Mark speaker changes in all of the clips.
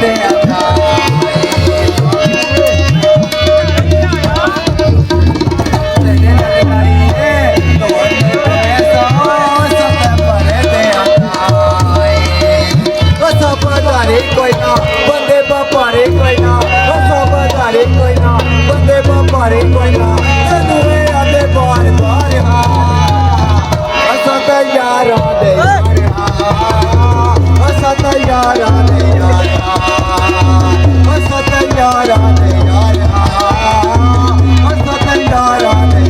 Speaker 1: दे कोई ना बंदे बपारे कोई ना बजारे कोई ना बंदे बपारे कोई ना सदुए आते बार बार असत यारा दे असत यारा दे असत यारा दे असत यारा दे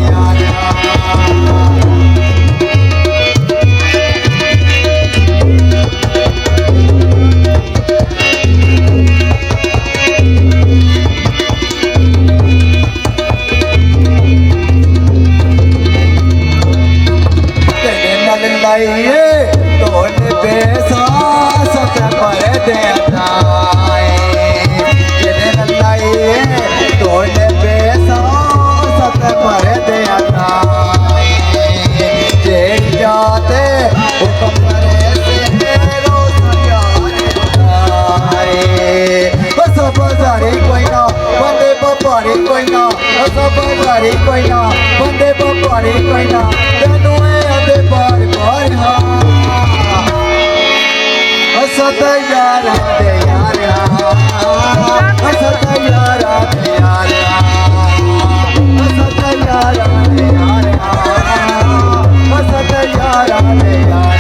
Speaker 1: तोने बेसा सत पर दे तोने बेसा सत पर दे जाते हुक्म करे से सब जारी कोई ना बंदे बपारी कोई ना सब जारी कोई ना बंदे बपारी कोई ना तेनू आते बार बार असत यारा दे